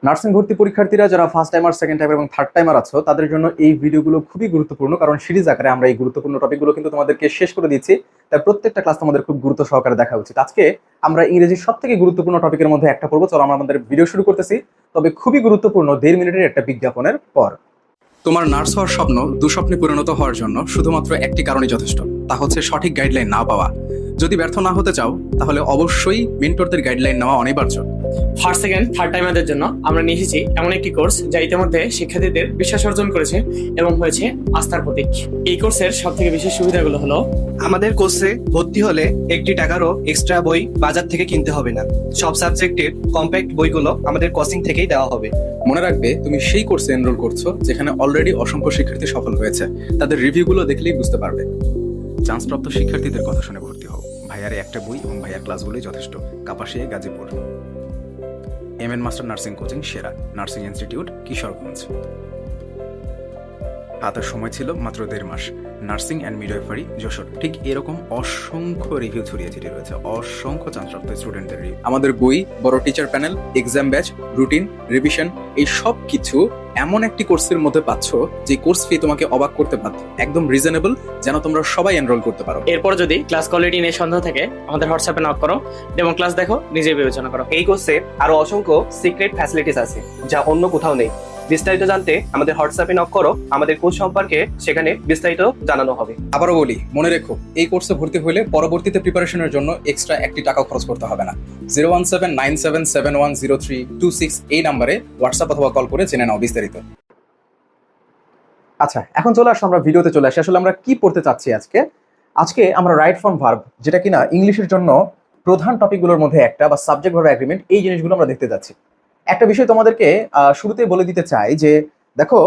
Nursing ভর্তি পরীক্ষার্থীরা যারা ফার্স্ট টাইমার, সেকেন্ড টাইমার এবং থার্ড টাইমার আছো তাদের জন্য এই ভিডিওগুলো খুবই গুরুত্বপূর্ণ, কারণ সিরিজ আকারে আমরা এই গুরুত্বপূর্ণ টপিকগুলো কিন্তু তোমাদেরকে শেষ করে দিচ্ছি। তাই প্রত্যেকটা ক্লাস তোমাদের খুব গুরুত্ব সহকারে দেখা উচিত। আজকে আমরা ইংরেজির সব থেকে গুরুত্বপূর্ণ টপিকের মধ্যে একটা পড়বো। চলো আমরা আমাদের ভিডিও শুরু করতেছি, তবে খুবই গুরুত্বপূর্ণ 1.5 মিনিটের একটা বিজ্ঞাপনের পর। তোমার নার্স হওয়ার স্বপ্ন দুঃস্বপ্নে পরিণত হওয়ার জন্য শুধুমাত্র একটি কারণই যথেষ্ট, তা হচ্ছে সঠিক গাইডলাইন না পাওয়া। যদি ব্যর্থ না হতে চাও তাহলে অবশ্যই মেন্টরদের গাইডলাইন নেওয়া অনিবার্য। ফার্স্ট সেকেন্ড থার্ড টাইমারদের জন্য আমরা নিয়ে এসেছি এমন একটি কোর্স যা ইতিমধ্যে শিক্ষার্থীদের বিশ্বাস অর্জন করেছে এবং হয়েছে আস্থার প্রতীক। এই কোর্সের সব থেকে বিশেষ সুবিধাগুলো হলো, আমাদের কোর্সে ভর্তি হলে একটি টাকারও এক্সট্রা বই বাজার থেকে কিনতে হবে না। সব সাবজেক্টের কম্প্যাক্ট বইগুলো আমাদের কোচিং থেকেই দেওয়া হবে। মনে রাখবে, তুমি সেই কোর্সে এনরোল করছো যেখানে অলরেডি অসংখ্য শিক্ষার্থী সফল হয়েছে। তাদের রিভিউগুলো দেখলেই বুঝতে পারবে। চান্সপ্রাপ্ত শিক্ষার্থীদের কথা শুনে ভর্তি হও। ভাইয়ারে একটা বই এবং ভাইয়ার ক্লাসগুলোই যথেষ্ট। Kapasia, Gazipur. MN master nursing coaching সেরা, নার্সিং ইনস্টিটিউট, কিশোরগঞ্জ। হাতের সময় ছিল মাত্র 1.5 মাস। Nursing and midwifery, Jashore. ঠিক এরকম অসংখ্য রিভিউ ছড়িয়ে ছিটিয়ে রয়েছে, অসংখ্য চান্সপ্রাপ্ত স্টুডেন্টদের রিভিউ। আমাদের বই, বড় teacher panel, exam batch, routine, revision, এই সব কিছু এমন একটি কোর্সের মধ্যে পাচ্ছ যে কোর্স ফি তোমাকে অবাক করতে বাধ্য। একদম রিজনেবল, যেন তোমরা সবাই এনরোল করতে পারো। এরপর যদি ক্লাস কোয়ালিটি নিয়ে সন্দেহ থাকে আমাদের হোয়াটসঅ্যাপে নক করো, ডেমো ক্লাস দেখো, নিজে বিবেচনা করো। এই কোর্সে আরো অসংখ্য সিক্রেট ফ্যাসিলিটিস আছে যা অন্য কোথাও নেই। বিস্তারিত জানতে আমাদের হোয়াটসঅ্যাপে নক করো, আমাদের কোর্স সম্পর্কে সেখানে বিস্তারিত জানানো হবে। আবারও বলি, মনে রেখো, এই কোর্সে ভর্তি হলে পরবর্তীতে প্রিপারেশনের জন্য এক্সট্রা একটি টাকাও খরচ করতে হবে না। 01797710326 এই নাম্বারে হোয়াটসঅ্যাপ অথবা কল করে জেনে নাও বিস্তারিত। আচ্ছা, এখন চলে আসো আমরা ভিডিওতে চলে আসি। আসলে আমরা কি পড়তে চাচ্ছি আজকে আমরা রাইট ফর্ম ভার্ব, যেটা কিনা ইংলিশের জন্য প্রধান টপিকগুলোর মধ্যে একটা, বা সাবজেক্ট ভার্ব এগ্রিমেন্ট, এই জিনিসগুলো আমরা দেখতে যাচ্ছি। একটা বিষয় তোমাদেরকে শুরুতেই বলে দিতে চাই যে দেখো,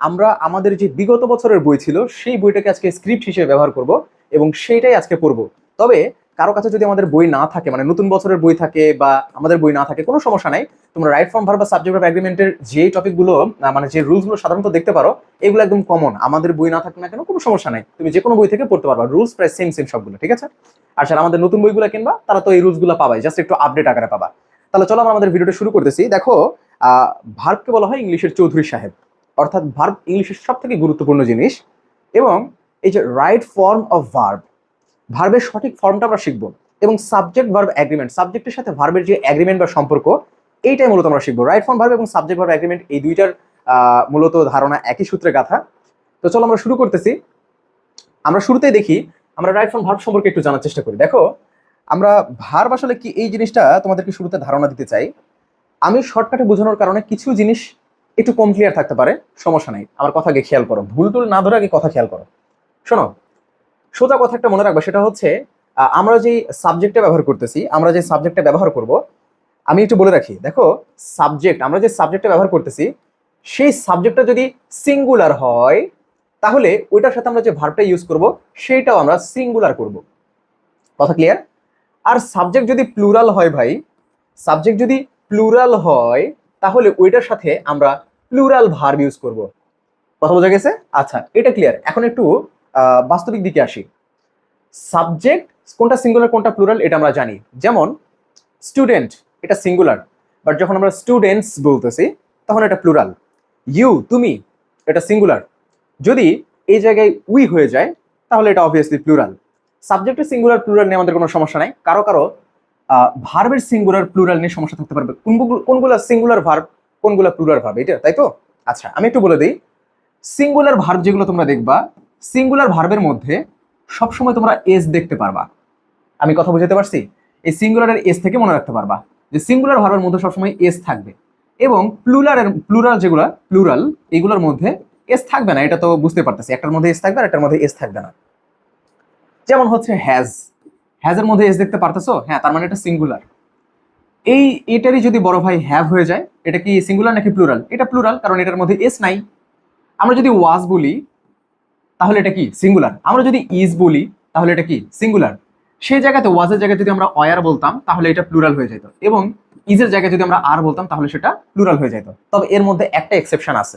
আমরা আমাদের যে বিগত বছরের বই ছিল সেই বইটাকে আজকে স্ক্রিপ্ট হিসেবে ব্যবহার করব এবং সেইটাই আজকে পড়বো। তবে কারো কাছে যদি আমাদের বই না থাকে, মানে নতুন বছরের বই থাকে বা আমাদের বই না থাকে, কোনো সমস্যা নাই। তোমরা রাইট ফর্ম ভার্ব বা সাবজেক্ট ভার্ব এগ্রিমেন্টের যে টপিকগুলো, মানে যে রুলসগুলো সাধারণত দেখতে পারো, এগুলো একদম কমন। আমাদের বই না থাকে না কেন, কোনো সমস্যা নাই, তুমি যে কোনো বই থেকে পড়তে পারবা। রুলস প্রায় সেম সবগুলো, ঠিক আছে? আর যারা আমাদের নতুন বইগুলো কিনবা তারা তো এই রুলসগুলো পাবাই, জাস্ট একটু আপডেট আকারে পাবা। তাহলে চলো আমরা আমাদের ভিডিওটা শুরু করতেছি। দেখো, ভার্বকে বলা হয় ইংলিশের চৌধুরী সাহেব, অর্থাৎ ভার্ব ইংলিশের সব থেকে গুরুত্বপূর্ণ জিনিস। এবং এই যে রাইট ফর্ম অফ ভার্ব, ভার্বের সঠিক ফর্মটা আমরা শিখবো। এবং সাবজেক্ট ভার্ব এগ্রিমেন্ট, সাবজেক্টের সাথে ভার্বের যে এগ্রিমেন্ট বা সম্পর্ক, এইটাই মূলত আমরা শিখবো। রাইট ফর্ম ভার্ব এবং সাবজেক্ট ভার্ব এগ্রিমেন্ট, এই দুইটার মূলত ধারণা একই সূত্রে গাথা। তো চলো আমরা শুরু করতেছি। আমরা শুরুতেই দেখি, আমরা রাইট ফর্ম ভার্ব সম্পর্কে একটু জানার চেষ্টা করি। দেখো, আমরা ভার্ব আসলে কি, এই জিনিসটা তোমাদেরকে শুরুতে ধারণা দিতে চাই। আমি শর্টকাটে বোঝানোর কারণে কিছু জিনিস একটু কম ক্লিয়ার থাকতে পারে, সমস্যা নাই। আমার কথা আগে খেয়াল করো, ভুল টুল না ধরে আগে কথা খেয়াল করো। শোনো, সোজা কথা একটা মনে রাখবা, সেটা হচ্ছে আমরা যে সাবজেক্টটা ব্যবহার করতেছি, আমরা যে সাবজেক্টটা ব্যবহার করব, আমি একটু বলে রাখি। দেখো, সাবজেক্ট, আমরা যে সাবজেক্টটা ব্যবহার করতেছি, সেই সাবজেক্টটা যদি সিঙ্গুলার হয় তাহলে ওইটার সাথে আমরা যে ভার্বটা ইউজ করব সেইটাও আমরা সিঙ্গুলার করব। কথা ক্লিয়ার? আর সাবজেক্ট যদি প্লুরাল হয় ভাই, সাবজেক্ট যদি প্লুরাল হয় তাহলে ওইটার সাথে আমরা প্লুরাল ভার্ব ইউজ করব। কথা বোঝা গেছে? আচ্ছা, এটা ক্লিয়ার। এখন একটু বাস্তবিক দিকে আসি। সাবজেক্ট কোনটা সিঙ্গুলার কোনটা প্লুরাল এটা আমরা জানি। যেমন স্টুডেন্ট, এটা সিঙ্গুলার, বাট যখন আমরা স্টুডেন্টস বলতেছি তখন এটা প্লুরাল। ইউ, তুমি, এটা সিঙ্গুলার। যদি এই জায়গায় উই হয়ে যায় তাহলে এটা অবভিয়াসলি প্লুরাল। সাবজেক্টের সিঙ্গুলার প্লুরাল নিয়ে আমাদের কোনো সমস্যা নাই। কারো কারো ভার্বের সিঙ্গুলার প্লুরাল নিয়ে সমস্যা থাকতে পারবে, কোনগুলা সিঙ্গুলার ভার্ব কোনগুলা প্লুরাল ভার্ব, এটা তাই তো? আচ্ছা, আমি একটু বলে দিই। সিঙ্গুলার ভার্ব যেগুলো তোমরা দেখবা, সিঙ্গুলার ভার্বের মধ্যে সবসময় তোমরা এস দেখতে পারবা। আমি কথা বুঝাতে পারছি? এই সিঙ্গুলারের এস থেকে মনে রাখতে পারবা যে সিঙ্গুলার ভার্বের মধ্যে সবসময় এস থাকবে, এবং প্লুরাল যেগুলো প্লুরাল, এগুলোর মধ্যে এস থাকবে না। এটা তো বুঝতে পারতেছি, একটার মধ্যে এস থাকবে আর একটার মধ্যে এস থাকবে না। যেমন হচ্ছে হ্যাজ, হ্যাজের মধ্যে এস দেখতে পারতেছো? হ্যাঁ, তার মানে এটা সিঙ্গুলার। এটারই যদি বড় ভাই হ্যাভ হয়ে যায়, এটা কি সিঙ্গুলার নাকি প্লুরাল? এটা প্লুরাল, কারণ এটার মধ্যে এস নাই। আমরা যদি ওয়াজ বলি তাহলে এটা কি সিঙ্গুলার। আমরা যদি ইজ বলি তাহলে এটা কি সিঙ্গুলার। সেই জায়গাতে ওয়াজের জায়গায় যদি আমরা অয়ার বলতাম তাহলে এটা প্লুরাল হয়ে যেত, এবং ইজের জায়গায় যদি আমরা আর বলতাম তাহলে সেটা প্লুরাল হয়ে যেত। তবে এর মধ্যে একটা এক্সেপশন আছে,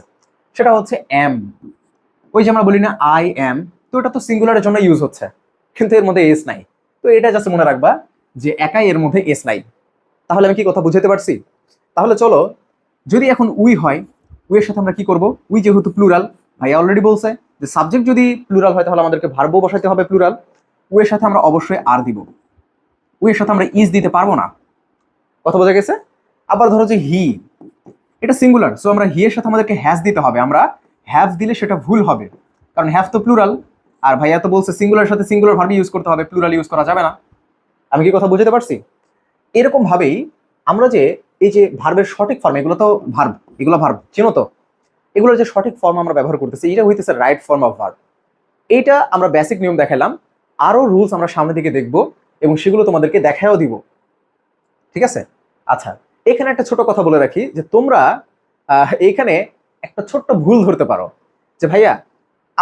সেটা হচ্ছে এম। ওই যে আমরা বলি না আই এম, তো এটা তো সিঙ্গুলারের জন্য ইউজ হচ্ছে, কিন্তু এর মধ্যে এস নাই। তো এটা জাস্ট মনে রাখবা যে একাই এর মধ্যে এস নাই। তাহলে আমি কি কথা বুঝাতে পারছি? তাহলে চলো যদি এখন উই হয়, উইয়ের সাথে আমরা কি করব? উই যেহেতু প্লুরাল, ভাইয়া অলরেডি বলছে যে সাবজেক্ট যদি প্লুরাল হয় তাহলে আমাদেরকে ভার্বও বসাইতে হবে প্লুরাল। উইয়ের সাথে আমরা অবশ্যই আর দিব, উইয়ের সাথে আমরা ইজ দিতে পারবো না। কথা বোঝা গেছে? আবার ধরো যে হি, এটা সিঙ্গুলার, সো আমরা হি এর সাথে আমাদেরকে হ্যাজ দিতে হবে। আমরা হ্যাভ দিলে সেটা ভুল হবে, কারণ হ্যাভ তো প্লুরাল, আর ভাইয়া তো বলছে সিঙ্গুলার সাথে সিঙ্গুলার ভার্ব ইউজ করতে হবে, প্লুরাল ইউজ করা যাবে না। আমি কি কথা বুঝতে পারছি? এরকম ভাবেই আমরা যে এই যে ভার্বের সঠিক ফর্ম, এগুলো তো ভার্ব, এগুলো ভার্ব চিনো তো, এগুলোর যে সঠিক ফর্ম আমরা ব্যবহার করতেছি এটা হইতেছে রাইট ফর্ম অফ ভার্ব। এইটা আমরা বেসিক নিয়ম দেখালাম, আরো রুলস আমরা সামনের দিকে দেখব এবং সেগুলো তোমাদেরকে দেখায়ও দিব, ঠিক আছে? আচ্ছা, এখানে একটা ছোট কথা বলে রাখি যে তোমরা এইখানে একটা ছোট্ট ভুল ধরতে পারো যে ভাইয়া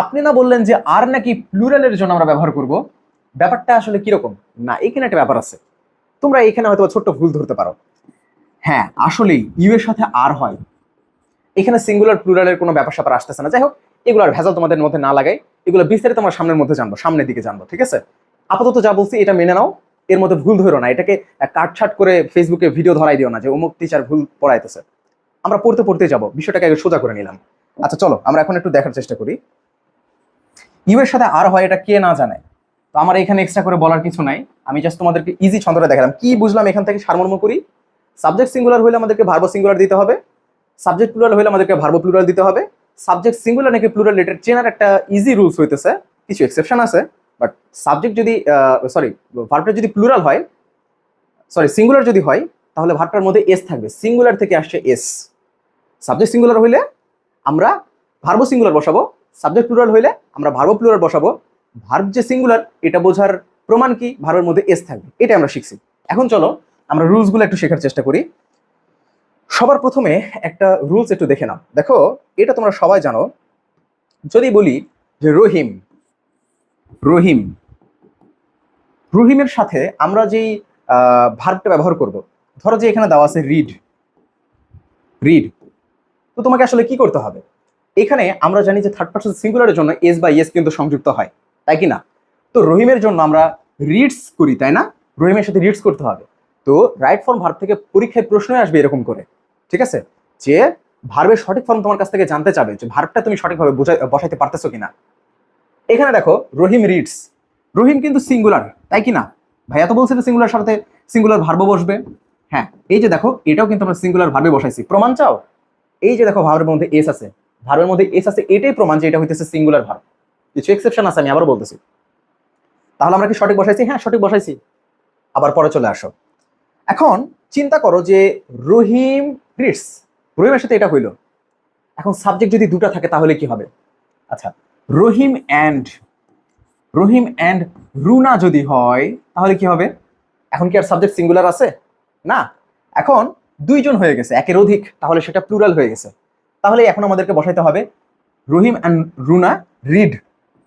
আপনি না বললেন যে আর নাকি প্লুরালের জন্য আমরা ব্যবহার করব, ব্যাপারটা আসলে কিরকম? না, এখানে একটা ব্যাপার আছে, তোমরা এখানে হয়তো ছোট্ট ভুল ধরতে পারো। হ্যাঁ, আসলেই ইউ এর সাথে আর হয়, এখানে সিঙ্গুলার প্লুরালের কোনো ব্যাপার স্যাপার আসতেছে না। যাই হোক, এগুলোর ভেজাল তোমাদের মধ্যে না লাগাই, এগুলো বিস্তারিত আমরা সামনের মধ্যে জানবো, সামনের দিকে জানবো, ঠিক আছে? আপাতত যা বলছি এটা মেনে নাও, এর মধ্যে ভুল ধরো না, এটাকে কাটছাট করে ফেসবুকে ভিডিও ধরাই দিও না যে অমুক টিচার ভুল পড়াইতেছে। আমরা পড়তে পড়তে যাবো, বিষয়টাকে আগে সোজা করে নিলাম। আচ্ছা চলো আমরা এখন একটু দেখার চেষ্টা করি ইউ এর সাথে আর হয় এটা কে না জানে। তো আমার এখানে এক্সট্রা করে বলার কিছু নাই, আমি জাস্ট তোমাদেরকে ইজি ছন্দটা দেখালাম। কি বুঝলাম এখান থেকে সারমর্ম করি? সাবজেক্ট সিঙ্গুলার হলে আমাদেরকে ভার্ব সিঙ্গুলার দিতে হবে, সাবজেক্ট প্লুরাল হলে আমাদেরকে ভার্ব প্লুরাল দিতে হবে। সাবজেক্ট সিঙ্গুলার নাকি প্লুরাল এটার চেনার একটা ইজি রুলস হইতেছে, কিছু এক্সেপশন আছে, বাট সাবজেক্ট যদি ভার্বটা যদি প্লুরাল হয়, সিঙ্গুলার যদি হয়, তাহলে ভার্বটার মধ্যে এস থাকবে, সিঙ্গুলার থেকে আসছে এস। সাবজেক্ট সিঙ্গুলার হইলে আমরা ভার্ব সিঙ্গুলার বসাবো, সাবজেক্ট প্লুরাল হইলে আমরা ভার্ব প্লুরাল বসাবো। ভার্ব যে সিঙ্গুলার এটা বোঝার প্রমাণ কি? ভার্বের মধ্যে এস থাকবে, এটা আমরা শিখছি। এখন চলো আমরা রুলসগুলো একটু শেখার চেষ্টা করি। সবার প্রথমে একটা রুলস একটু দেখে নাও। দেখো, এটা তোমরা সবাই জানো, যদি বলি যে রহিম, রহিম, রহিমের সাথে আমরা যেই ভার্বটা ব্যবহার করব, ধরো যে এখানে দেওয়া আছে রিড, রিড, তো তোমাকে আসলে কি করতে হবে? এখানে আমরা জানি যে থার্ড পারসন সিঙ্গুলারের জন্য এস বা ইয়েস কিন্তু সংযুক্ত হয়, তাই কি না? তো রহিমের জন্য আমরা রিডস করি, তাই না? রহিমের সাথে রিডস করতে হবে। তো রাইট ফর্ম ভার্ব থেকে পরীক্ষায় প্রশ্নই আসবে এরকম করে, ঠিক আছে? যে ভার্বের সঠিক ফর্ম তোমার কাছ থেকে জানতে চাবে, যে ভার্বটা তুমি সঠিকভাবে বসাইতে পারতেছো কিনা। এখানে দেখো রহিম রিডস, রহিম কিন্তু সিঙ্গুলার, তাই কি না? ভাইয়া তো বলছে সিঙ্গুলার সাথে সিঙ্গুলার ভার্ব বসবে। হ্যাঁ, এই যে দেখো এটাও কিন্তু আমরা সিঙ্গুলার ভার্বে বসাইছি, প্রমাণ চাও? এই যে দেখো ভার্বের মধ্যে এস আছে, ভার্বের মধ্যে এস আছে, এটাই প্রমাণ যে এটা হইতেছে সিঙ্গুলার ভার্ব। কিছু এক্সেপশন আছে, আমি আবারও বলতেছি। তাহলে আমরা কি সঠিক বসাইছি? হ্যাঁ, সঠিক বসাইছি। আবার পরে চলে আসো। এখন চিন্তা করো যে রহিম রিডস, রহিমের সাথে এটা হইলো। এখন সাবজেক্ট যদি দুটা থাকে তাহলে কি হবে? আচ্ছা, রহিম অ্যান্ড, রহিম অ্যান্ড রুনা যদি হয় তাহলে কি হবে? এখন কি আর সাবজেক্ট সিঙ্গুলার আছে? না, এখন দুইজন হয়ে গেছে, একের অধিক, তাহলে সেটা প্লুরাল হয়ে গেছে। তাহলে এখন আমাদেরকে বসাইতে হবে রহিম অ্যান্ড রুনা রিড,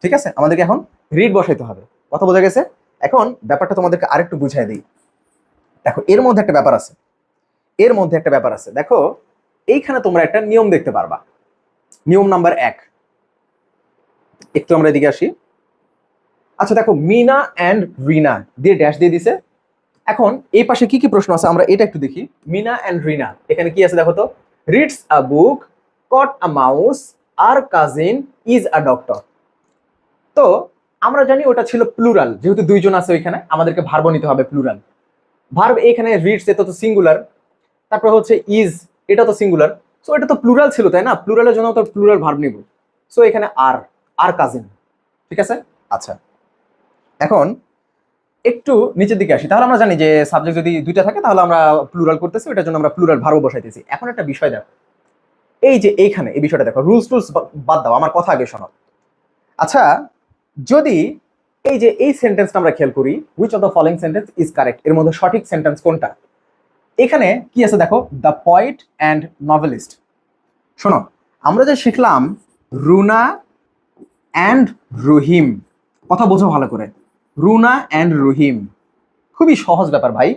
ঠিক আছে? আমাদেরকে এখন রিড বসাইতে হবে। কথা বোঝা গেছে? এখন ব্যাপারটা তোমাদেরকে আরেকটু বুঝাই দিই। দেখো এর মধ্যে একটা ব্যাপার আছে, এর মধ্যে একটা ব্যাপার আছে। দেখো এইখানে তোমরা একটা নিয়ম দেখতে পারবা, নিয়ম নাম্বার 1। একটু আমরা এদিকে আসি। আচ্ছা দেখো, মিনা অ্যান্ড রিনা দিয়ে ড্যাশ দিয়ে দিছে। এখন এই পাশে কি কি প্রশ্ন আছে আমরা এটা একটু দেখি। মিনা অ্যান্ড রিনা, এখানে কি আছে দেখো তো? Reads a book, caught a mouse, আর কাজিন ইজ আ ডক্টর। তো আমরা জানি ওটা ছিল প্লুরাল, যেহেতু দুইজন আছে ওইখানে, আমাদেরকে ভার্ব নিতে হবে প্লুরাল। ভার্ব এখানে রিডস, এটা তো সিঙ্গুলার, তারপর হচ্ছে ইজ, এটা তো সিঙ্গুলার, সো এটা তো প্লুরাল ছিল, তাই না? প্লুরালের জন্য তো প্লুরাল ভার্ব নিব, সো এখানে আর, আর কাজিন, ঠিক আছে? আচ্ছা, এখন একটু নিচের দিকে আসি। তাহলে আমরা জানি যে সাবজেক্ট যদি দুইটা থাকে তাহলে আমরা প্লুরাল করতেছি, ওটার জন্য আমরা প্লুরাল ভার্ব বসাইতেছি। এখন একটা বিষয় দেখো, এই যে এইখানে এই বিষয়টা দেখো, রুলস টুলস বাদ দাও, আমার কথা আগে শোনো। আচ্ছা, যদি এই যে এই সেন্টেন্সটা আমরা খেয়াল করি, which of the following sentence is correct, এর মধ্যে সঠিক সেন্টেন্স কোনটা? এখানে কি আছে দেখো, দ্য পয়েট অ্যান্ড নভেলিস্ট। শোনো, আমরা যে শিখলাম রুনা অ্যান্ড রহিম, কথা বোঝো ভালো করে, রুনা অ্যান্ড রহিম, খুবই সহজ ব্যাপার ভাই।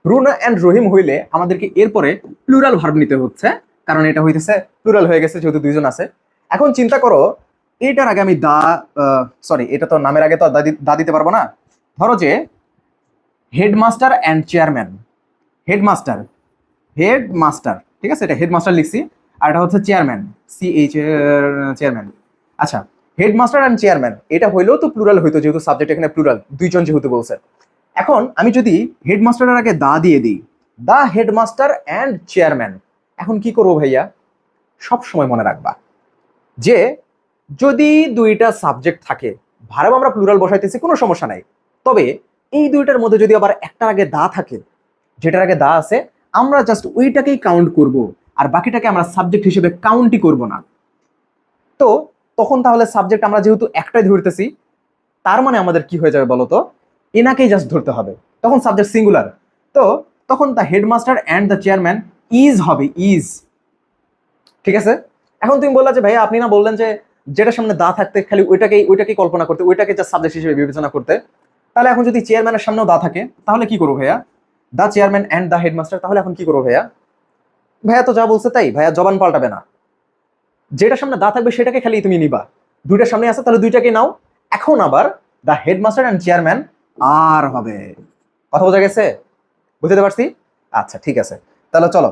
রুনা অ্যান্ড রহিম হইলে আমাদেরকে এরপরে প্লুরাল ভার্ব নিতে হচ্ছে, কারণ এটা হইতেছে প্লুরাল হয়ে গেছে যেহেতু দুইজন আছে। এখন চিন্তা করো, এটার আগে আমি এটা তো নামের আগে তো দা দিতে পারবো না। ধরো যে headmaster and chairman, headmaster, headmaster, ঠিক আছে, এটা হেডমাস্টার লিখছি, আর এটা হচ্ছে চেয়ারম্যান, CH চেয়ারম্যান। আচ্ছা, হেডমাস্টার অ্যান্ড চেয়ারম্যান এটা হইলেও তো প্লুরাল হইতো, যেহেতু সাবজেক্ট এখানে প্লুরাল, দুইজন যেহেতু বলছে। এখন আমি যদি হেডমাস্টারের আগে দা দিয়ে দিই, দা হেডমাস্টার অ্যান্ড চেয়ারম্যান, এখন কি করবো ভাইয়া? সব সময় মনে রাখবা যে যদি দুইটা সাবজেক্ট থাকে, ভার্ব আমরা প্লুরাল বসাইতেছি কোনো সমস্যা নাই, তবে এই দুইটার মধ্যে যদি আবার একটার আগে দা থাকে, যেটার আগে দা আছে, আমরা জাস্ট ওইটাকেই কাউন্ট করব, আর বাকিটাকে আমরা সাবজেক্ট হিসেবে কাউন্টই করব না। তো তখন তাহলে সাবজেক্ট আমরা যেহেতু একটাই ধরতেছি, তার মানে আমাদের কি হয়ে যাবে বলতো? এনাকেই জাস্ট ধরতে হবে, তখন সাবজেক্ট সিঙ্গুলার। তো তখন the headmaster and the chairman is হবে, ইজ। ঠিক আছে, এখন তুমি বললা যে ভাইয়া আপনি না বললেন যে যেটার সামনে দা থাকতে খালি ওইটাকেই কল্পনা করতে, ওইটাকে জাস্ট সাবজেক্ট হিসেবে বিবেচনা করতে। তাহলে এখন যদি চেয়ারম্যানের সামনেও দা থাকে তাহলে কি করবো ভাইয়া? The chairman and the headmaster, তাহলে এখন কি করবো ভাইয়া? ভাইয়া তো যা বলছে তাই, ভাইয়া জবান পাল্টাবে না, যেটার সামনে দা থাকবে সেটাকে খালি তুমি নিবা। দুইটার সামনে আছে তাহলে দুইটাকে নাও। এখন আবার দ্য হেডমাস্টার অ্যান্ড চেয়ারম্যান আর হবে। কথা বোঝা গেছে? বুঝতে পারছি? আচ্ছা ঠিক আছে, তাহলে চলো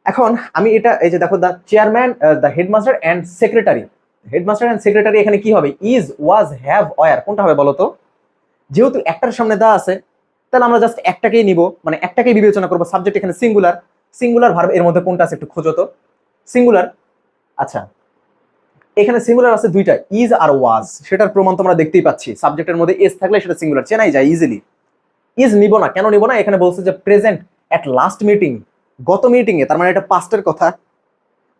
এখন আমি এটা, এই যে দেখো the chairman, the headmaster and secretary, headmaster and secretary এখানে কি হবে? ইজ, ওয়াজ, হ্যাভ, ওয়ার, কোনটা হবে বলো তো? যেহেতু একটার সামনে দা আছে, তাহলে আমরা জাস্ট একটাকেই নিব, মানে একটাকেই বিবেচনা করবো। সাবজেক্ট এখানে সিঙ্গুলার, সিঙ্গুলার ভার্ব এর মধ্যে কোনটা আছে একটু খোঁজো তো। সিঙ্গুলার, আচ্ছা এখানে সিঙ্গুলার আছে দুইটা, ইজ আর ওয়াজ, সেটার প্রমাণ তোমরা দেখতেই পাচ্ছি। সাবজেক্টের মধ্যে এস থাকলে সেটা সিঙ্গুলার, চেনাই যায় ইজিলি। ইজ নিব না, কেন নিব না? এখানে বলছে যে প্রেজেন্ট অ্যাট লাস্ট মিটিং, গত মিটিং এ, তার মানে এটা পাস্টের কথা।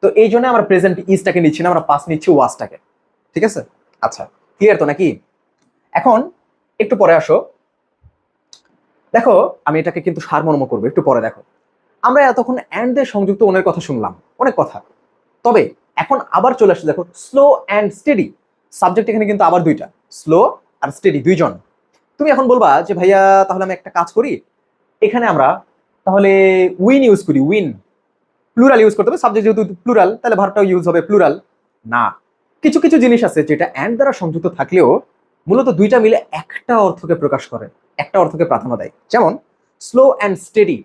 তো এই জন্য আমরা প্রেজেন্ট ইজটাকে নিচ্ছি না, আমরা পাস্ট নিচ্ছি ওয়াজটাকে। ঠিক আছে, আচ্ছা ক্লিয়ার তো নাকি? এখন একটু পরে আসো, দেখো আমি এটাকে কিন্তু সারমর্ম করবো, একটু পরে দেখো। আমরা এতক্ষণ অ্যান্ড দিয়ে সংযুক্ত অনেক কথা শুনলাম, অনেক কথা, তবে এখন আবার চলে আসছে দেখো স্লো অ্যান্ড স্টেডি। সাবজেক্ট এখানে কিন্তু আবার দুইটা, স্লো আর স্টেডি, দুইজন। তুমি এখন বলবা যে ভাইয়া তাহলে আমি একটা কাজ করি, এখানে আমরা তাহলে উইন ইউজ করি, উইন প্লুরাল ইউজ করতে হবে, সাবজেক্ট যেহেতু প্লুরাল তাহলে ভার্বটাও ইউজ হবে প্লুরাল। না, কিছু কিছু জিনিস আছে যেটা অ্যান্ড দ্বারা সংযুক্ত থাকলেও মূলত দুইটা মিলে একটা অর্থকে প্রকাশ করে, একটা অর্থকে প্রাধান্য দেয়। যেমন slow and steady,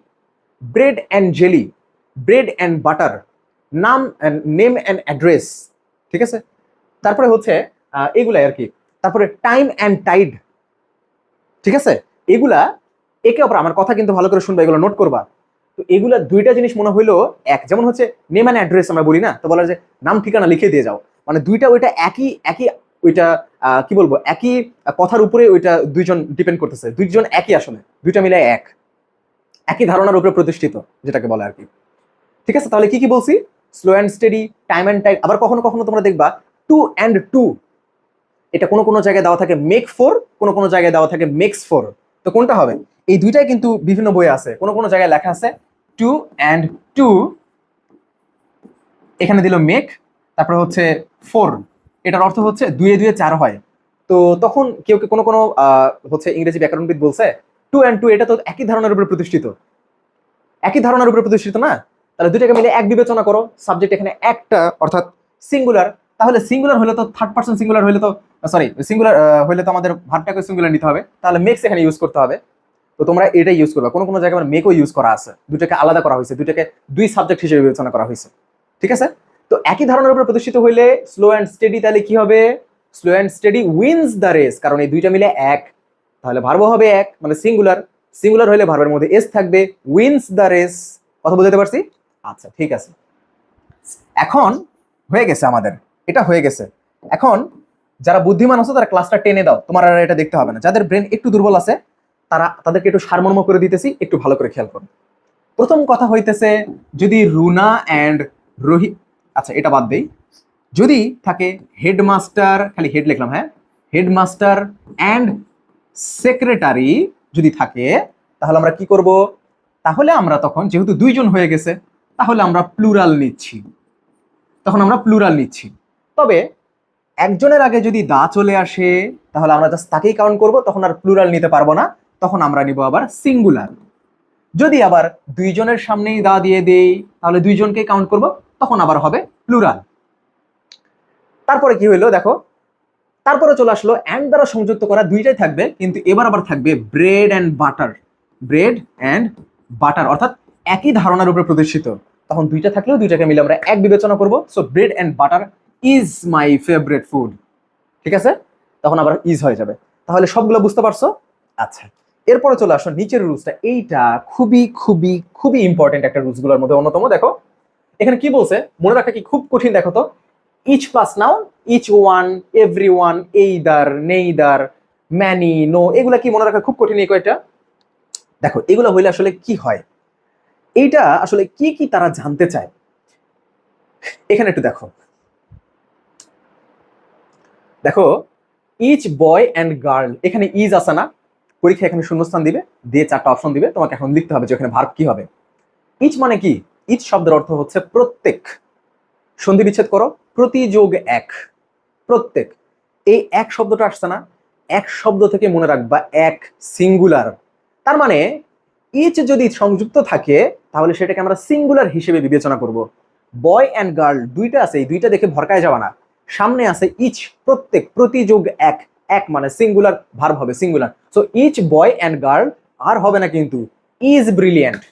bread and jelly, bread and butter, নাম নেম অ্যান্ড অ্যাড্রেস। ঠিক আছে, তারপরে হচ্ছে এগুলাই আর কি। তারপরে টাইম অ্যান্ড টাইড। ঠিক আছে, এগুলা একে অপর, আমার কথা কিন্তু ভালো করে শুনবা, এগুলো নোট করবা। তো এগুলা দুইটা জিনিস মনে হইলো এক, যেমন হচ্ছে নেম অ্যান্ড অ্যাড্রেস আমরা বলি না, তো বলা যে নাম ঠিকানা লিখে দিয়ে যাও, মানে দুইটা ওইটা একই একই ওইটা কি বলবো, একই কথার উপরে ওইটা দুইজন ডিপেন্ড করতেছে, দুইজন একই, আসলে দুইটা মিলে এক, একই ধারণার উপরে প্রতিষ্ঠিত, যেটাকে বলে আর কি। ঠিক আছে, তাহলে কি কি বলছি? Slow and steady, time and tide. আবার কখনো কখনো তোমরা দেখবা টু অ্যান্ড টু, এটা কোনো কোনো জায়গায় দেওয়া থাকে মেক ফোর, কোনো কোনো জায়গায় দেওয়া থাকে মেক্স ফোর। তো কোনটা হবে? এই দুইটাই কিন্তু বিভিন্ন বইয়ে আছে, কোনো কোনো জায়গায় লেখা আছে টু অ্যান্ড টু, এখানে দিল মেক, তারপরে হচ্ছে ফোর, এটার অর্থ হচ্ছে দুয়ে দুয়ে চার হয়। তো তখন কেউ কোনো কোনো হচ্ছে ইংরেজি ব্যাকরণবিদ বলছে টু অ্যান্ড টু এটা তো একই ধারণার উপরে প্রতিষ্ঠিত, একই ধারণার উপরে প্রতিষ্ঠিত না, তাহলে দুইটাকে মিলে এক বিবেচনা করো। সাবজেক্ট এখানে একটা অর্থাৎ সিঙ্গুলার, তাহলে সিঙ্গুলার হলে তো থার্ড পারসন সিঙ্গুলার হলে তো, সরি সিঙ্গুলার হলে তো আমাদের ভার্বটাকে সিঙ্গুলার নিতে হবে, তাহলে মেক্স এখানে ইউজ করতে হবে। তো তোমরা এটাই ইউজ করবে, কোনো কোনো জায়গায় মেকও ইউজ করা আছে, দুটাকে আলাদা করা হয়েছে, দুটাকে দুই সাবজেক্ট হিসেবে বিবেচনা করা হয়েছে। ঠিক আছে, তো একই ধারণার উপরে প্রতিষ্ঠিত হইলে স্লো অ্যান্ড স্টেডি, তাহলে কি হবে? Slow and steady wins the race, কারণ এই দুইটা মিলে এক, তাহলে ভার্ব হবে এক, মানে সিঙ্গুলার। সিঙ্গুলার হলে ভার্বের মধ্যে এস থাকবে, উইন্স দ্য রেস। কথা বুঝতে পারছি? আচ্ছা ঠিক আছে, এখন হয়ে গেছে আমাদের, এটা হয়ে গেছে। এখন যারা বুদ্ধিমান আছে তারা ক্লাসটা টেনে দাও, তোমার আর এটা দেখতে হবে না। যাদের ব্রেন একটু দুর্বল আছে তাদেরকে একটু সারমর্ম করে দিতেছি, একটু ভালো করে খেয়াল করুন। প্রথম কথা হইতেছে যদি রুনা অ্যান্ড রোহিত, আচ্ছা এটা বাদ দেই, যদি থাকে হেডমাস্টার, খালি হেড লিখলাম, হ্যাঁ, হেডমাস্টার অ্যান্ড সেক্রেটারি যদি থাকে, তাহলে আমরা কি করব? তাহলে আমরা তখন যেহেতু দুইজন হয়ে গেছে, তাহলে আমরা প্লুরাল নিচ্ছি, তখন আমরা প্লুরাল নিচ্ছি। তবে একজনের আগে যদি দা চলে আসে তাহলে আমরা জাস্ট তাকেই কাউন্ট করব, তখন আর প্লুরাল নিতে পারবো না, তখন আমরা নিব আবার সিঙ্গুলার। যদি আবার দুইজনের সামনেই দা দিয়ে দেই তাহলে দুইজনকে কাউন্ট করব, তখন আবার হবে প্লুরাল। তারপরে কি হইলো দেখো, তারপরে চলে আসলো অ্যান্ড দ্বারা সংযুক্ত করা, দুইটাই থাকবে, কিন্তু এবার আবার থাকবে bread and butter, bread and butter, অর্থাৎ একই ধারণার উপরে প্রতিষ্ঠিত। তখন দুইটা থাকলেও দুইটাকে মিলে আমরা এক বিবেচনা করব। So bread and butter is my favourite food, ঠিক আছে, তখন আবার ইজ হয়ে যাবে। তাহলে সবগুলো বুঝতে পারছো? আচ্ছা, এরপরে চলে আসো নিচের রুলসটা। এইটা খুবই খুবই খুবই ইম্পর্টেন্ট একটা রুলসগুলোর মধ্যে অন্যতম। দেখো এখানে কি বলছে, মনে রাখা কি খুব কঠিন। দেখো তো, each plus noun, each one, every one, either, neither, many, no, এগুলা কি মনে রাখা খুব কঠিন এই কয়টা? দেখো এগুলো হইলে আসলে কি হয়, এইটা আসলে কি কি তারা জানতে চায় এখানে একটু দেখো। দেখো ইচ বয় অ্যান্ড গার্ল, এখানে ইজ আছে না, পরীক্ষা এখানে শূন্যস্থান দিবে, দিয়ে 4টা অপশন দিবে, তোমাকে এখন লিখতে হবে যে ওখানে ভার্ব কি হবে। ইচ মানে কি? ইচ শব্দের অর্থ হচ্ছে প্রত্যেক। সন্ধি বিচ্ছেদ করো, প্রতি যোগ এক, প্রত্যেক। এই এক শব্দটা আসছে না, এক শব্দ থেকে মনে রাখবা এক সিঙ্গুলার। তার মানে ইচ যদি সংযুক্ত থাকে তাহলে সেটাকে আমরা সিঙ্গুলার হিসেবে বিবেচনা করব। বয় অ্যান্ড গার্ল দুইটা আছে, এই দুইটা দেখে ভরকায় যাওয়া না। সামনে আছে ইচ, প্রত্যেক, প্রতি যোগ এক, এক মানে সিঙ্গুলার, ভার্ব হবে singular. So each boy and girl are হবে না কিন্তু ইজ ব্রিলিয়েন্ট।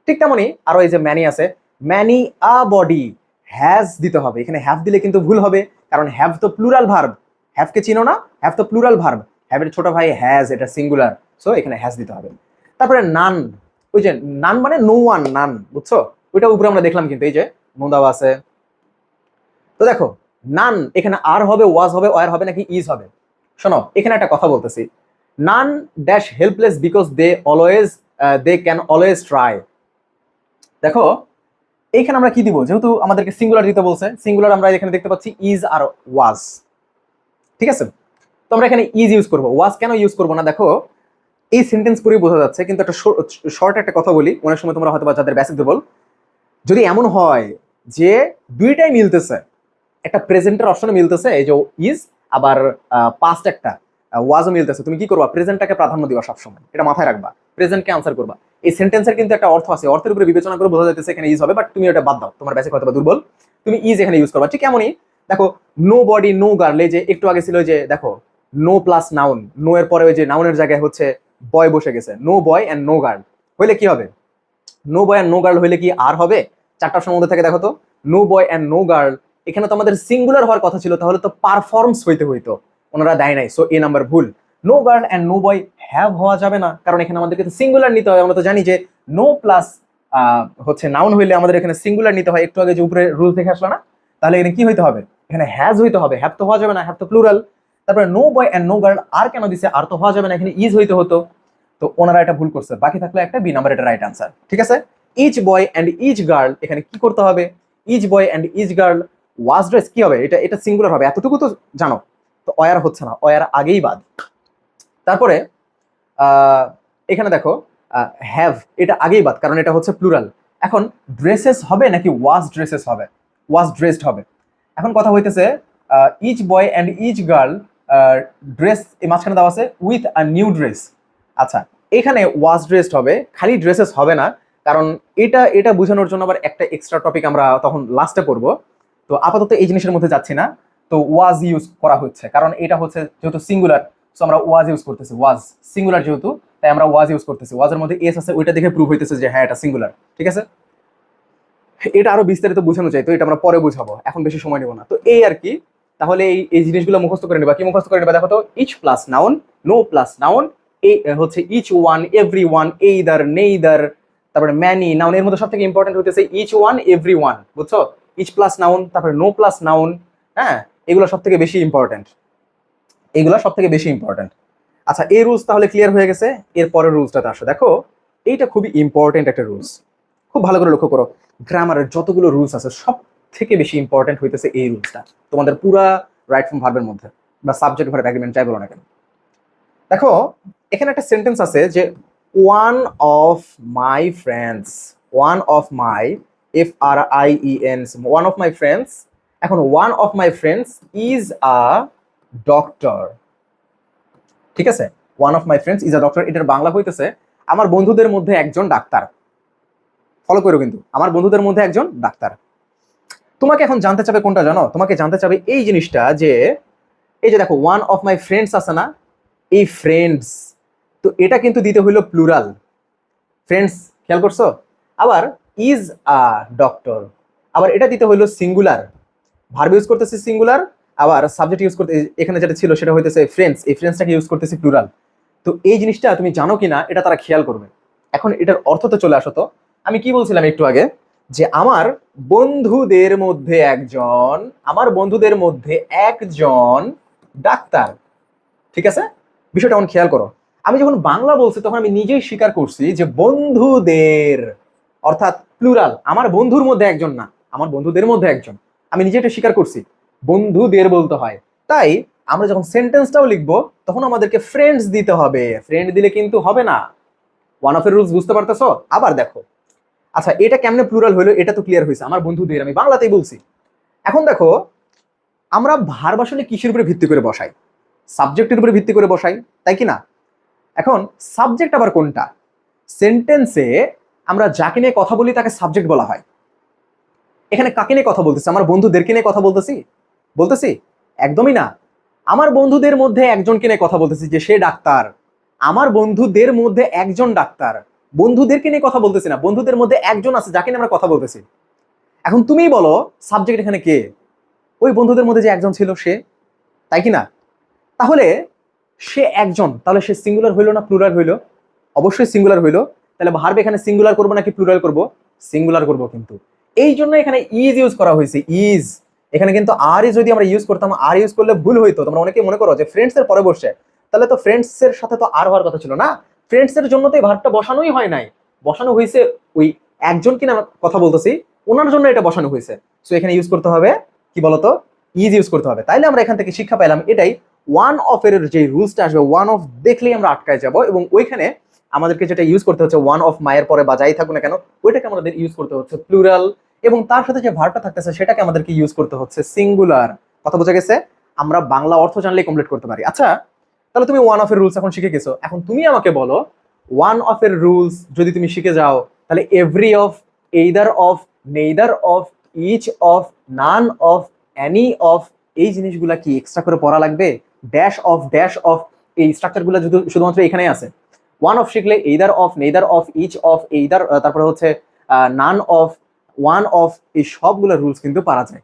ঠিক তেমনই আরো এই যে ম্যানি আছে, ম্যানি আ বডি, হ্যাজ দিতে হবে। এখানে হ্যাভ দিলে কিন্তু ভুল হবে, কারণ হ্যাভ তো প্লুরাল ভার্ব। হ্যাভকে চিনো না? হ্যাভ তো প্লুরাল ভার্ব, হ্যাভের ছোট ভাই হ্যাজ, এটা সিঙ্গুলার। সো এখানে হ্যাজ দিতে হবে। তারপরে নান, ওই যে নান মানে নো ওয়ান, নান, বুঝছো? ওইটা উপরে আমরা দেখলাম কিন্তু, এই যে নো দেওয়া আছে। তো দেখো নান এখানে আর হবে, ওয়াজ হবে, ওয়ার হবে নাকি ইজ হবে? শোনো এখানে একটা কথা বলতেছি, none dash helpless because they can always try. দেখো এইখানে আমরা কি দিব, যেহেতু আমাদেরকে সিঙ্গুলার দিতে বলছে, সিঙ্গুলার আমরা এখানে দেখতে পাচ্ছি ইজ আর ওয়াজ, ঠিক আছে? তো আমরা এখানে ইজ ইউজ করবো, ওয়াজ কেন ইউজ করবো না? দেখো এই সেন্টেন্স পরেই বোঝা যাচ্ছে, কিন্তু একটা শর্ট একটা কথা বলি, অনেক সময় তোমরা হয়তো বা যাদের বেসিক দুর্বল, যদি এমন হয় যে দুইটাই মিলতেছে, একটা প্রেজেন্টের অপশনে মিলতেছে এই যে ইজ, আবার পাস্ট একটা ওয়াজও মিলতেছে, তুমি কি করবা? প্রেজেন্টটাকে প্রাধান্য দিবা সবসময়, এটা মাথায় রাখবা, প্রেজেন্টকে আনসার করবা। এই সেন্টেন্সের কিন্তু একটা অর্থ আছে, অর্থের উপরে বিবেচনা করে বোঝা যাইতেছে এখানে ইজ হবে, বাট তুমি এটা বাদ দাও, তোমার বেসিক হয়তো বা দুর্বল, তুমি ইজ এখানে ইউজ করবা। ঠিক এমনই দেখো নো বডি নো গার্ল, এই যে একটু আগে ছিল যে দেখো নো প্লাস নাউন, নো এর পরে ওই যে নাউনের জায়গায় হচ্ছে বয় বসে গেছে, no boy and no girl হইলে কি হবে? No boy and no girl হইলে কি আর হবে? 4টা অপশনের মধ্যে থেকে দেখো তো, no boy and no girl, এখানে তো আমাদের সিঙ্গুলার হওয়ার কথা ছিল, তাহলে তো পারফর্মস হইতে হইতো, ওনারা দেয় নাই, সো এ নাম্বার ভুল। No girl and no boy have হওয়া যাবে না, কারণ এখানে আমাদেরকে তো সিঙ্গুলার নিতে হয়। আমরা তো জানি যে নো প্লাস হচ্ছে নাউন হইলে আমাদের এখানে সিঙ্গুলার নিতে হয়, একটু আগে যে উপরে রুল দেখে আসলো না, তাহলে এখানে কি হইতে হবে? এখানে হ্যাজ হইতে হবে, হ্যাভ তো হওয়া যাবে না, হ্যাভ তো প্লুরাল। তারপরে no boy and no girl are কেন দিছে? আর তো হওয়া যাবে না, এখানে ইজ হইতে হতো। তো ওনারা এটা ভুল করছে, বাকি থাকলো একটা বি নাম্বার, এটা রাইট আনসার, ঠিক আছে? Each boy and each girl, এখানে কি করতে হবে? Each boy and each girl was dress কি হবে? এটা এটা সিঙ্গুলার হবে, এতটুকু তো জানো। তো অয়ার হচ্ছে না, অয়ার আগেই বাদ। তারপরে এখানে দেখো হ্যাভ, এটা আগেই বাদ, কারণ এটা হচ্ছে প্লুরাল। এখন ড্রেসেস হবে নাকি ওয়াজ ড্রেসেস হবে? ওয়াজ ড্রেসড হবে। এখন কথা হইতেছে each boy and each girl dress, এই মাঝখানে দেওয়া আছে উইথ আ নিউ ড্রেস। আচ্ছা এখানে ওয়াজ ড্রেসড হবে, খালি ড্রেসেস হবে না, কারণ এটা এটা বোঝানোর জন্য আবার একটা এক্সট্রা টপিক আমরা তখন লাস্টে পড়বো। তো আপাতত এই জিনিসের মধ্যে যাচ্ছি না। তো ওয়াজ ইউজ করা হচ্ছে, কারণ এটা হচ্ছে যেহেতু সিঙ্গুলার, সো আমরা ওয়াজ ইউজ করতেছি, ওয়াজ সিঙ্গুলার যেহেতু, তাই আমরা ওয়াজ ইউজ করতেছি। ওয়াজের মধ্যে এস আছে, ওইটা দেখে প্রুভ হইতেছে যে হ্যাঁ এটা সিঙ্গুলার, ঠিক আছে? এটা আরো বিস্তারিত বোঝানো চাই, তো এটা আমরা পরে বুঝাবো, এখন বেশি সময় নেব না। তো এই আর কি, তাহলে এই জিনিসগুলো মুখস্থ করে নেবা। কি মুখস্থ করে নেবা? দেখো তো, each plus noun, no plus noun, এই হচ্ছে each one, every one, either, neither, তারপরে ম্যানি, নাউন এর মধ্যে সব থেকে ইম্পর্টেন্ট হইতেছে ইচ ওয়ান, এভরি ওয়ান, বুঝছো? ইচ প্লাস নাউন, তারপরে নো প্লাস নাউন, হ্যাঁ এগুলো সব থেকে বেশি ইম্পর্টেন্ট, এগুলো সব থেকে বেশি ইম্পর্টেন্ট। আচ্ছা এই রুলস তাহলে ক্লিয়ার হয়ে গেছে। এর পরের রুলসটাতে আসো, দেখো এইটা খুবই ইম্পর্টেন্ট একটা রুলস, খুব ভালো করে লক্ষ্য করো। গ্রামারের যতগুলো রুলস আছে সব থেকে বেশি ইম্পর্টেন্ট হইতেছে এই রুলসটা তোমাদের পুরা রাইট ফ্রম ভার্বের মধ্যে, বা সাবজেক্ট ভার্ব এগ্রিমেন্ট যাই বলো না কেন। দেখো এখানে একটা সেন্টেন্স আছে যে one of my friends, one of my, FRIENS, one of my friends. এখন one of my friends is a doctor, ঠিক আছে? One of my friends is a doctor, এটার বাংলা হইতেছে আমার বন্ধুদের মধ্যে একজন ডাক্তার। ফলো করো কিন্তু, আমার বন্ধুদের মধ্যে একজন ডাক্তার। তোমাকে এখন জানতে চাবে কোনটা জানো? তোমাকে জানতে চাবে এই জিনিসটা যে এই যে দেখো ওয়ান অফ মাই ফ্রেন্ডস আছে না, এই ফ্রেন্ডস, তো এটা কিন্তু দিতে হইলো প্লুরাল, ফ্রেন্ডস, খেয়াল করছো? আবার ইজ আ ডক্টর। আবার এটা দিতে হইলো সিঙ্গুলার, ভার্ব ইউজ করতেছি সিঙ্গুলার, আবার সাবজেক্ট ইউজ করতে এখানে যেটা ছিল সেটা হইতেছে ফ্রেন্ডস, এই ফ্রেন্ডসটাকে ইউজ করতেছি প্লুরাল। তো এই জিনিসটা তুমি জানো কিনা এটা তারা খেয়াল করবে। এখন এটার অর্থ তো চলে আসো তো। আমি কি বলছিলাম একটু আগে, যে আমার বন্ধুদের মধ্যে একজন ডাক্তার। ঠিক আছে, বিষয়টা এখন খেয়াল করো। আমি যখন বাংলা বলছি তখন আমি নিজেই স্বীকার করছি যে বন্ধুদের, অর্থাৎ প্লুরাল, আমার বন্ধুর মধ্যে একজন না, আমার বন্ধুদের মধ্যে একজন। আমি নিজে এটা স্বীকার করছি, বন্ধুদের বলতে হয়। তাই আমরা যখন সেন্টেন্সটাও লিখবো তখন আমাদেরকে ফ্রেন্ডস দিতে হবে, ফ্রেন্ড দিলে কিন্তু হবে না। ওয়ান অফ এর রুলস বুঝতে পারতেছো? আবার দেখো, আচ্ছা এটা কেমনে প্লুরাল হলো এটা তো ক্লিয়ার হয়েছে, আমার বন্ধুদের আমি বাংলাতেই বলছি। এখন দেখো, আমরা ভার্ব আসলে কিসের উপরে ভিত্তি করে বসাই? সাবজেক্টের উপরে ভিত্তি করে বসাই, তাই কি না? এখন সাবজেক্ট আবার কোনটা? সেন্টেন্সে আমরা যাকে নিয়ে কথা বলি তাকে সাবজেক্ট বলা হয়। এখানে কাকে নিয়ে কথা বলতেছি? আমার বন্ধুদেরকে নিয়ে কথা বলতেছি? একদমই না। আমার বন্ধুদের মধ্যে একজনকে নিয়ে কথা বলতেছি যে সে ডাক্তার। আমার বন্ধুদের মধ্যে একজন ডাক্তার, বন্ধুদেরকে নিয়ে কথা বলতেছি না, বন্ধুদের মধ্যে একজন আছে যাকে নিয়ে আমরা কথা বলতেছি। এখন তুমিই বলো সাবজেক্ট এখানে কে? ওই বন্ধুদের মধ্যে যে একজন ছিল সে, তাই কি না? তাহলে সে একজন, তাহলে সে সিঙ্গুলার হইলো না প্লুরাল হইলো? অবশ্যই সিঙ্গুলার হইলো। তাহলে ভার্ব এখানে সিঙ্গুলার করবো নাকি প্লুরাল করব? সিঙ্গুলার করব। কিন্তু এই জন্য এখানে ইজ ইউজ করা হয়েছে, ইজ। এখানে কিন্তু আর ইজ যদি আমরা ইউজ করতাম, আর ইউজ করলে ভুল হইতো। তোমরা অনেকে মনে করো যে ফ্রেন্ডস এর পরে বসে, তাহলে তো ফ্রেন্ডস এর সাথে তো আর হওয়ার কথা ছিল না। ফ্রেন্ডস এর জন্য তো এই ভার্বটা বসানোই হয় নাই, বসানো হয়েছে ওই একজন কিনা কথা বলতেছি ওনার জন্য এটা বসানো হয়েছে। সো এখানে ইউজ করতে হবে কি বলতো? ইজ ইউজ করতে হবে। তাইলে আমরা এখান থেকে শিক্ষা পেলাম এটাই, ওয়ান অফ এর যে রুলসটা আসবে, ওয়ান অফ দেখলেই আমরা আটকায় যাব, এবং ওইখানে আমাদেরকে যেটা ইউজ করতে হচ্ছে ওয়ান অফ মায়ের পরে বা যাই থাকুক না কেন ওইটাকে আমাদের ইউজ করতে হচ্ছে প্লুরাল, এবং তার সাথে যে ভার্বটা থাকতেছে সেটাকে আমাদেরকে ইউজ করতে হচ্ছে সিঙ্গুলার। কথা বোঝা গেছে? আমরা বাংলা অর্থ জানলেই কমপ্লিট করতে পারি। আচ্ছা, তাহলে তুমি ওয়ান অফ এর রুলস এখন শিখে গেছো, এখন তুমি আমাকে বলো ওয়ান অফ এর রুলস যদি তুমি শিখে যাও তাহলে every of, either of, neither of, each of, none of, any of, এই জিনিসগুলা কি এক্সট্রা করে পড়া লাগবে? ড্যাশ অফ, এই স্ট্রাকচারগুলো শুধুমাত্র এখানেই আছে। ওয়ান অফ শিখলে either of, neither of, each of, either, তারপরে হচ্ছে নান অফ, ওয়ান অফ, এই সবগুলো রুলস কিন্তু পারা যায়।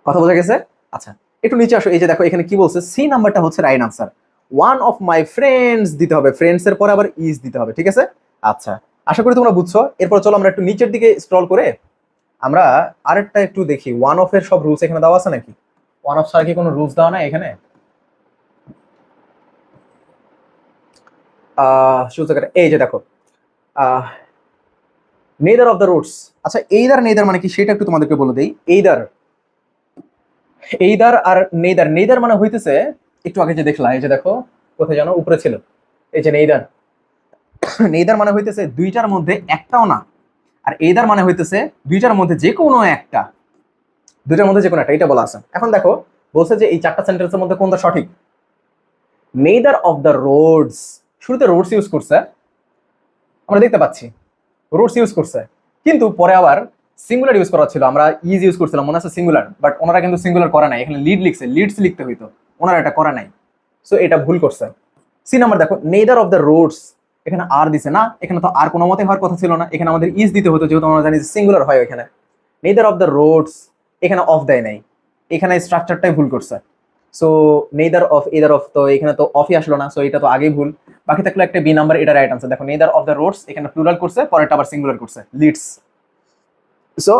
কথা বোঝা গেছে? আচ্ছা, একটু নিচে আসো। এই যে দেখো এখানে কি বলছে, সি নাম্বারটা হচ্ছে right answer. One of my friends দিতে হবে, ফ্রেন্ডস এর পরে আবার ইজ দিতে হবে। ঠিক আছে? আচ্ছা, আশা করি তোমরা বুঝছো। এরপর চলো আমরা একটু নিচের দিকে স্ক্রল করে আমরা আরেকটা একটু দেখি ওয়ান অফ এর সব রুলস এখানে দেওয়া আছে নাকি। ওয়ান অফ ছাড়া কি কোনো রুলস দেওয়া নাই এখানে? এই যে দেখো, নেদার অফ দ্য রুটস। আচ্ছা, এইদার নেদার মানে কি সেটা একটু তোমাদেরকে বলে দেই। এইদার আর নেদার, নেদার মানে হইতেছে, একটু আগে যে দেখলাম এই যে দেখো কোথায় জানো উপরে ছিল, এই যে নেইদার। নেইদার মানে হইতেছে দুইটার মধ্যে একটাও না, আর এইদার মানে হইতেছে দুইটার মধ্যে যে কোনো একটা, দুইটার মধ্যে যে কোনো একটা, এটা বলা আছে। এখন দেখো বলছে যে এই চারটা সেন্টেন্সের মধ্যে কোনটা সঠিক। নেইদার অফ দ্য রোডস, শুরুতে রোডস ইউজ করছে, আমরা দেখতে পাচ্ছি রোডস ইউজ করছে, কিন্তু পরে আবার সিঙ্গুলার ইউজ করা ছিল, আমরা ইজ ইউজ করছিলাম মনে আছে সিঙ্গুলার, বাট ওনারা কিন্তু সিঙ্গুলার করা নাই, এখানে লিড লিখছে, লিডস লিখতে হইতো, ওনারা এটা করা নাই। সো এটা ভুল করছে। সি নাম্বার দেখো, নেইদার অফ দ্য রোডস, এখানে আর দিছে না, এখানে তো আর কোনো মতে হওয়ার কথা ছিল না, এখানে আমাদের ইজ দিতে হতো যেহেতু আমরা জানি সিঙ্গুলার হয় এখানে। নেইদার অফ দ্য রোডস, এখানে অফ দেয় নাই, এখানে স্ট্রাকচারটাই ভুল করছে। So neither of, either of, তো এখানে তো অফই আসলো না, সো এটা তো আগেই ভুল। বাকি থাকলো একটা বি নাম্বার, এটা রাইট আনসার। দেখো নেইদার অফ দ্য রোডস এখানে প্লুরাল করছে, পরেরটা আবার সিঙ্গুলার করছে, লিডস। সো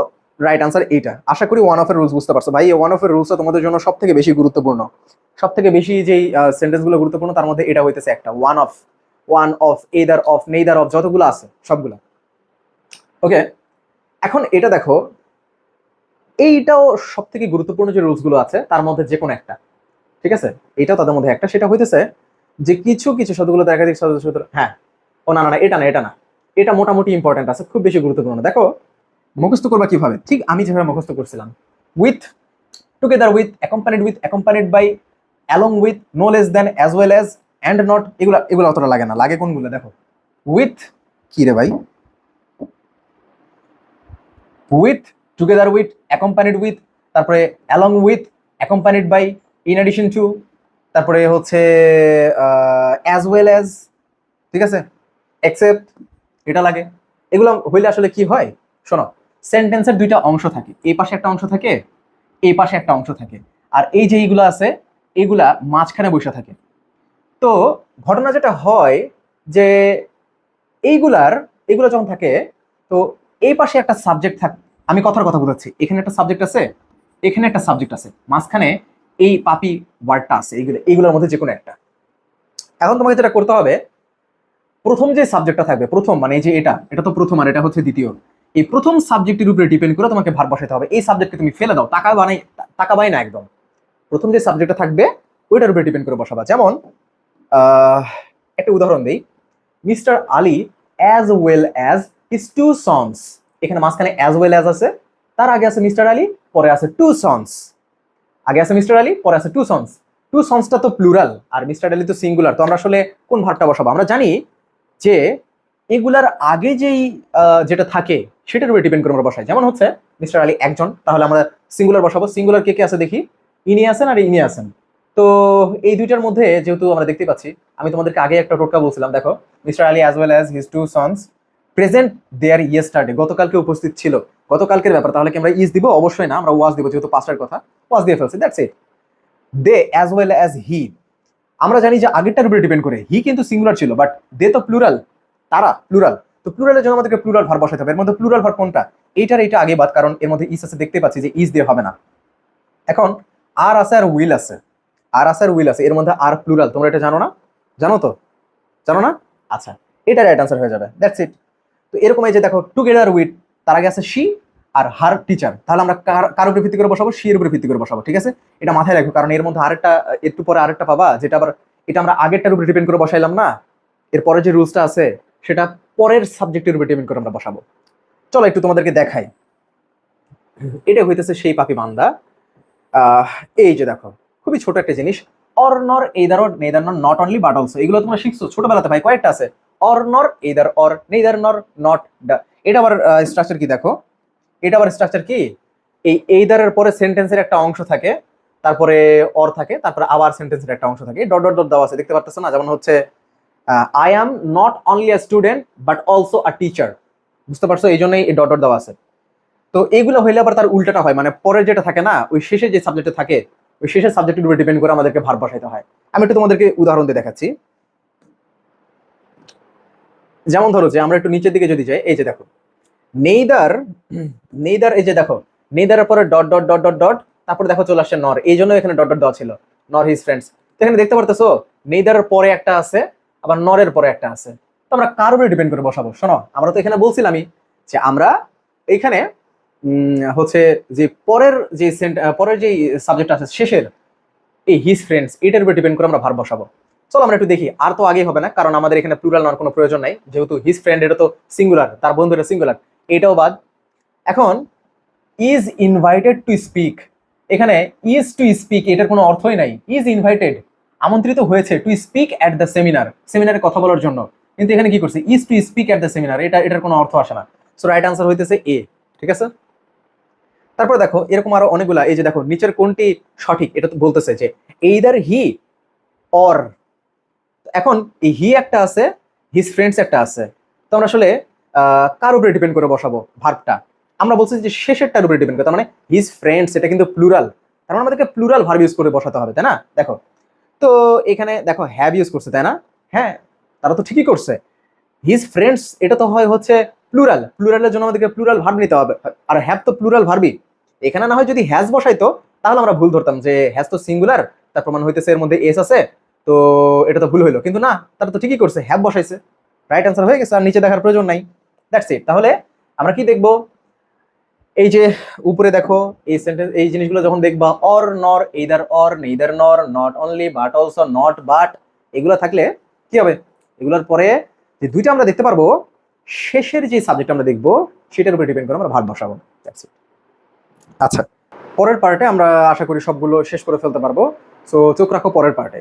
রাইট আনসার এইটা। আশা করি ওয়ান অফ এর রুলস বুঝতে পারছো ভাই। এই ওয়ান অফ এর রুলসটা তোমাদের জন্য সব থেকে বেশি গুরুত্বপূর্ণ, সব থেকে বেশি যেই সেন্টেন্সগুলো গুরুত্বপূর্ণ তার মধ্যে এটা হইতেছে একটা, one of, either of, neither of, যতগুলো আছে সবগুলো। ওকে, এখন এটা দেখো, এইটাও সব থেকে গুরুত্বপূর্ণ যে রুলসগুলো আছে তার মধ্যে যে কোনো একটা, ঠিক আছে, এটাও তাদের মধ্যে একটা। সেটা হইতেছে যে কিছু কিছু শব্দগুলো একাধিক শব্দ, হ্যাঁ, ও না না না, এটা না, এটা না, এটা মোটামুটি ইম্পর্টেন্ট আছে, খুব বেশি গুরুত্বপূর্ণ। দেখো মুখস্থ করবা কিভাবে, ঠিক আমি যেভাবে মুখস্থ করছিলাম। With, together with, accompanied by, along with, no less than, as well as, and not, এগুলো এগুলো অতটা লাগে না, লাগে কোনগুলো দেখো। উইথ, কি রে ভাই, with, together with, accompanied with, তারপরে along with, accompanied by, in addition to, তারপরে হচ্ছে অ্যাজ ওয়েল অ্যাজ, ঠিক আছে, এক্সেপ্ট, এটা লাগে। এগুলো হইলে আসলে কি হয় শোনো, সেন্টেন্সের দুইটা অংশ থাকে, এই পাশে একটা অংশ থাকে, এই পাশে একটা অংশ থাকে, আর এই যে এইগুলো আছে এগুলা মাঝখানে বসে থাকে। তো ঘটনা যেটা হয় যে এগুলো যখন থাকে, তো এই পাশে একটা সাবজেক্ট থাকে, আমি কথার কথা বোঝাচ্ছি, এখানে একটা সাবজেক্ট আছে, এখানে একটা সাবজেক্ট আছে, মাঝখানে এই পাপি ওয়ার্ডটা আছে, এইগুলোর মধ্যে যে কোনো একটা। এখন তোমাকে যেটা করতে হবে, প্রথম যে সাবজেক্টটা থাকবে, প্রথম মানে এই যে এটা তো প্রথম আর এটা হচ্ছে দ্বিতীয়, এই প্রথম সাবজেক্টের উপরে ডিপেন্ড করে তোমাকে ভার বসাতে হবে। এই সাবজেক্টকে তুমি ফেলে দাও, টাকা বাই না একদম, প্রথম যে সাবজেক্টটা থাকবে ওইটার উপরে ডিপেন্ড করে বসাবা। যেমন আহ, একটা উদাহরণ দিই, mister Ali as well as his two sons, এখানে মাঝখানে অ্যাজ ওয়েল অ্যাজ আছে, তার আগে আছে মিস্টার আলী, পরে আছে টু সন্স, আগে আছে মিস্টার আলী, পরে আছে টু সন্স। টু সন্সটা তো প্লুরাল আর মিস্টার আলী তো সিঙ্গুলার, তো আমরা আসলে কোন ভার্বটা বসাবো? আমরা জানি যে এগুলার আগে যেই যেটা থাকে সেটার উপরে ডিপেন্ড করে আমরা বসাই। যেমন হচ্ছে মিস্টার আলী একজন, তাহলে আমরা সিঙ্গুলার বসাবো। সিঙ্গুলার কে কে আছে দেখি, ইনি আছেন আর ইনি আছেন। তো এই দুইটার মধ্যে যেহেতু আমরা দেখতে পাচ্ছি, আমি তোমাদেরকে আগে একটা টোটকা বলছিলাম, দেখো mister Ali as well as his two sons present there yesterday, গতকালকে উপস্থিত ছিল, গতকালকের ব্যাপার, তাহলে কি আমরা ইজ দিব? অবশ্যই না, আমরা ওয়াজ দিব, যেহেতু পাস্টের কথা ওয়াজ দিয়ে ফেলছি, that's it. They as well as he, আমরা জানি যে আগেরটার উপরে ডিপেন্ড করে, হি কিন্তু সিঙ্গুলার ছিল বাট দে তো প্লুরাল, তারা প্লুরাল, তো প্লুরালের জন্য আমাদেরকে প্লুরাল ভার্ব বসাতে হবে। এর মধ্যে প্লুরাল ভার্ব কোনটা? এইটা আগে বাদ, কারণ এর মধ্যে ইস আছে, দেখতে পাচ্ছি যে ইস দিয়ে হবে না। এখন আর আছে আর উইল আছে, এর মধ্যে আর প্লুরাল, তোমরা এটা জানো না? জানো তো? জানো না? আচ্ছা, এটা রাইট আনসার হয়ে যাবে, দ্যাটস ইট। তো এরকম এই যে দেখো টুগেদার উইথ, তার আগে আছে শি আর হার টিচার, তাহলে আমরা কার উপরে ভিত্তি করে বসাবো? শি এর উপরে ভিত্তি করে বসাবো, ঠিক আছে? এটা মাথায় রাখো, কারণ এর মধ্যে আরেকটা, একটু পরে আরেকটা পাবা, যেটা আবার এটা আমরা আগেরটার উপরে ডিপেন্ড করে বসাইলাম না, এর পরে যে রুলসটা আছে সেটা পরের সাবজেক্টের উপরে ডিপেন্ড করে আমরা বসাবো। চলো একটু তোমাদেরকে দেখাই। এটা হইতেছে সেই পাপি বান্দা। এই যে দেখো খুবই ছোট একটা জিনিস, অর নর এইদার অর নেইদার নর নট অনলি বাট অলসো, এগুলো তোমরা শিখছো ছোটবেলাতে ভাই, কয়েকটা আছে, অর নর এইদার অর নেইদার নর নট। এটা আবার স্ট্রাকচার কি দেখো, এটা আবার স্ট্রাকচার কি, এই এইদারের পরে সেন্টেন্সের একটা অংশ থাকে, তারপরে অর থাকে, তারপরে আবার সেন্টেন্সের একটা অংশ থাকে, ডট ডট ডট দেওয়া আছে, দেখতে পারতেছো না? যেমন হচ্ছে I am not only a student but also a teacher, বুঝতে পারছো? এই জন্যই এই ডট ডট দেওয়া আছে। তো এইগুলো হইলে আবার তার উল্টাটা হয়, মানে পরের যেটা থাকে না, ওই শেষে যে সাবজেক্টে থাকে, ওই শেষের সাবজেক্টের উপর ডিপেন্ড করে আমাদেরকে ভার্ব বসাইতে হয়। আমি একটু তোমাদেরকে উদাহরণ দিয়ে দেখাচ্ছি। যেমন ধরো যে আমরা একটু নিচের দিকে যদি যাই, এই যে দেখো নেইদার, এই যে দেখো নেইদারের পরে dot dot dot dot dot, তারপরে দেখো চলে আসছে নর, এই জন্য এখানে ডট ডট দেওয়া ছিল, নর হিজ ফ্রেন্ডস। তো এখানে দেখতে পারতেছো নেইদারের পরে একটা আছে, আবার নরের পরে একটা আছে, তো আমরা কার উপরে ডিপেন্ড করে বসাবো? শোনো, আমরা তো এখানে বলছিলামই যে আমরা এইখানে হচ্ছে যে পরের যে সাবজেক্ট আছে শেষের, এই হিজ ফ্রেন্ডস, এটার উপর ডিপেন্ড করে আমরা ভার্ব বসাবো। চলো আমরা একটু দেখি, আর তো আগে হবে না, কারণ আমাদের এখানে প্লুরাল নেওয়ার কোনো প্রয়োজন নাই, যেহেতু হিজ ফ্রেন্ড এটা তো সিঙ্গুলার, তার বন্ধু এটা সিঙ্গুলার, এটাও বাদ। এখন ইজ ইনভাইটেড টু স্পিক, এখানে ইজ টু স্পিক এটার কোনো অর্থই নাই, ইজ ইনভাইটেড আমন্ত্রিত হয়েছে to speak at the seminar, সেমিনারে কথা বলার জন্য, কিন্তু এখানে কি করছে, is to speak at the seminar, এটার কোনো অর্থ আসে না। সো রাইট আনসার হইতেছে এ, ঠিক আছে? তারপরে দেখো এরকম আরো অনেকগুলা, এই যে দেখো নিচের কোনটি সঠিক এটা তো বলতেছে যে এইদার হি অর, এখন এই হি একটা আছে, হিজ ফ্রেন্ডস একটা আছে, তো আমরা আসলে কার উপরে ডিপেন্ড করে বসাবো ভার্বটা? আমরা বলছি যে শেষেরটার উপরে ডিপেন্ড করে, তার মানে হিজ ফ্রেন্ডস এটা কিন্তু প্লুরাল, তার মানে আমাদেরকে প্লুরাল ভার্ব ইউজ করে বসাতে হবে, তাই না? দেখো তো এখানে দেখো হ্যাভ ইউজ করছে, তাই না? হ্যাঁ, তারা তো ঠিকই করছে। হিজ ফ্রেন্ডস এটা তো হচ্ছে প্লুরাল, প্লুরালের জন্য আমাদেরকে প্লুরাল ভার্ব নিতে হবে, আর হ্যাভ তো প্লুরাল ভার্বই। এখানে না হয় যদি হ্যাজ বসাইতো তাহলে আমরা ভুল ধরতাম যে হ্যাজ তো সিঙ্গুলার, তার প্রমাণ হইতেছে এর মধ্যে এস আছে, তো এটা তো ভুল হইলো, কিন্তু না, তারা তো ঠিকই করছে, হ্যাভ বসাইছে, রাইট আনসার হয়ে গেছে, আর নিচে দেখার প্রয়োজন নাই, দ্যাটস ইট। তাহলে আমরা কি দেখবো, এই যে উপরে দেখো এই সেন্টেন্স, এই জিনিসগুলো যখন দেখবা, অর নর এইদার অর নেইদার নর not only but also not but, এগুলো থাকলে কি হবে, এগুলোর পরে যে দুইটা আমরা দেখতে পারবো, শেষের যে সাবজেক্ট আমরা দেখবো সেটার উপর ডিপেন্ড করে আমরা ভার্ব বসাবো, দ্যাটস ইট। আচ্ছা, পরের পার্টে আমরা আশা করি সবগুলো শেষ করে ফেলতে পারবো, সো চোখ রাখো পরের পার্টে।